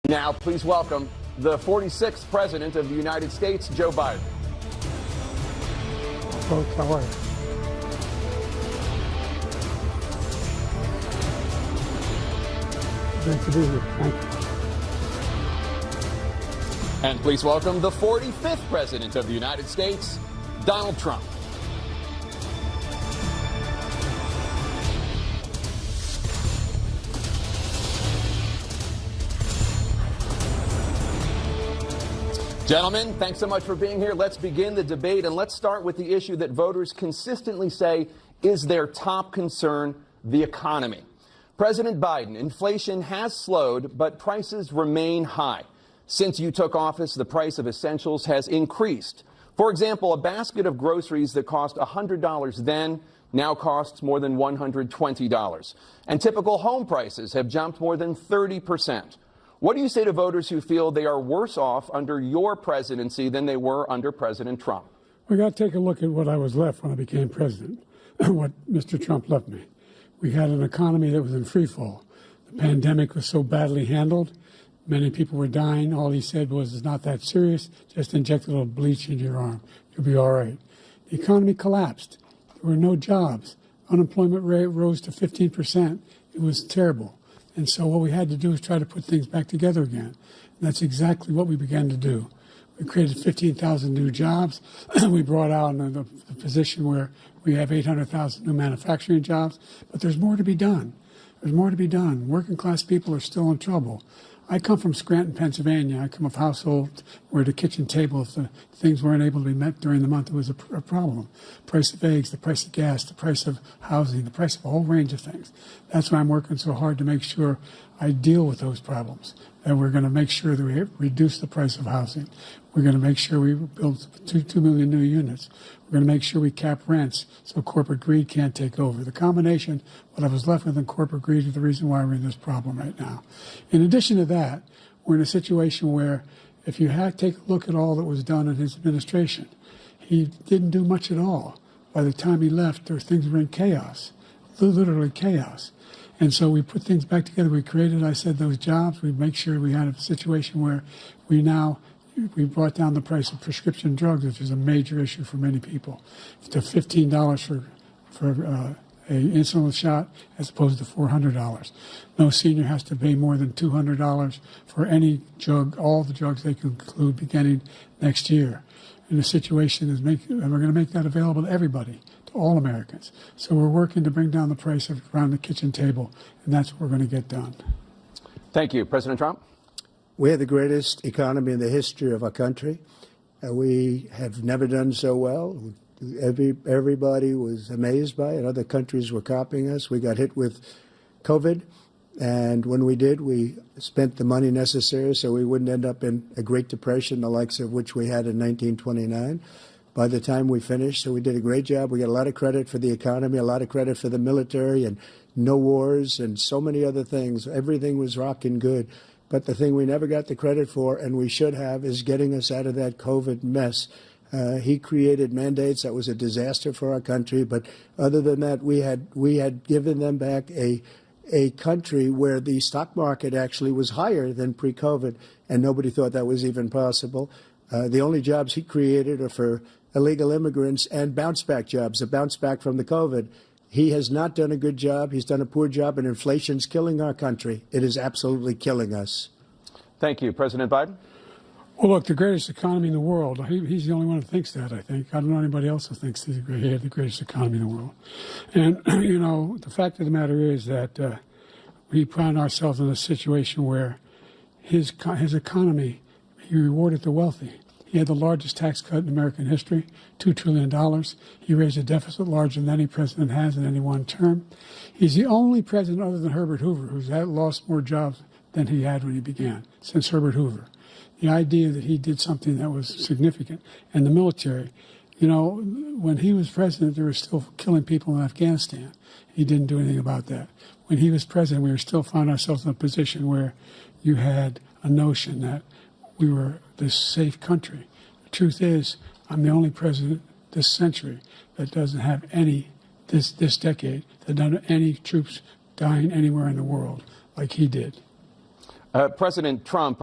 Now, please welcome the 46th President of the United States, Joe Biden. Folks, how are you? Great to be here. Thank you. And please welcome the 45th President of the United States, Donald Trump. Gentlemen, thanks so much for being here. Let's begin the debate, and let's start with the issue that voters consistently say is their top concern, the economy. President Biden, inflation has slowed, but prices remain high. Since you took office, the price of essentials has increased. For example, a basket of groceries that cost $100 then now costs more than $120. And typical home prices have jumped more than 30%. What do you say to voters who feel they are worse off under your presidency than they were under President Trump? We got to take a look at what I was left when I became president, what Mr. Trump left me. We had an economy that was in free fall. The pandemic was so badly handled. Many people were dying. All he said was, it's not that serious. Just inject a little bleach into your arm. You'll be all right. The economy collapsed. There were no jobs. Unemployment rate rose to 15%. It was terrible. And so what we had to do is try to put things back together again. And that's exactly what we began to do. We created 15,000 new jobs. We brought out the position where we have 800,000 new manufacturing jobs. But there's more to be done. There's more to be done. Working class people are still in trouble. I come from Scranton, Pennsylvania. I come of households where the kitchen table, if the things weren't able to be met during the month, it was a problem. Price of eggs, the price of gas, the price of housing, the price of a whole range of things. That's why I'm working so hard to make sure I deal with those problems. And we're going to make sure that we reduce the price of housing. We're going to make sure we build 2 million new units. We're going to make sure we cap rents so corporate greed can't take over. The combination, what I was left with in corporate greed, is the reason why we're in this problem right now. In addition to that, we're in a situation where if you take a look at all that was done in his administration, he didn't do much at all. By the time he left, things were in chaos, literally chaos. And so we put things back together. We created, I said, those jobs. We make sure we had a situation where we brought down the price of prescription drugs, which is a major issue for many people, to $15 for an insulin shot as opposed to $400. No senior has to pay more than $200 for any drug, all the drugs they can include beginning next year. And the situation is and we're going to make that available to everybody, to all Americans. So we're working to bring down the price around the kitchen table, and that's what we're going to get done. Thank you. President Trump? We have the greatest economy in the history of our country. We have never done so well. Everybody was amazed by it. Other countries were copying us. We got hit with COVID, and when we did, we spent the money necessary so we wouldn't end up in a Great Depression, the likes of which we had in 1929. By the time we finished, so we did a great job. We got a lot of credit for the economy, a lot of credit for the military, and no wars, and so many other things. Everything was rocking good. But the thing we never got the credit for, and we should have, is getting us out of that COVID mess. He created mandates that was a disaster for our country. But other than that, we had given them back a country where the stock market actually was higher than pre-COVID, and nobody thought that was even possible. The only jobs he created are for illegal immigrants and bounce-back jobs, a bounce-back from the COVID. He has not done a good job. He's done a poor job, and inflation's killing our country. It is absolutely killing us. Thank you. President Biden? Well, look, the greatest economy in the world, he's the only one who thinks that, I think. I don't know anybody else who thinks he had the greatest economy in the world. And, you know, the fact of the matter is that we found ourselves in a situation where his economy, he rewarded the wealthy. He had the largest tax cut in American history, $2 trillion. He raised a deficit larger than any president has in any one term. He's the only president other than Herbert Hoover who's lost more jobs than he had when he began, since Herbert Hoover. The idea that he did something that was significant. And the military, you know, when he was president, they were still killing people in Afghanistan. He didn't do anything about that. When he was president, we were still finding ourselves in a position where you had a notion that we were this safe country. The truth is, I'm the only president this century that doesn't have this decade, that doesn't have any troops dying anywhere in the world like he did. President Trump,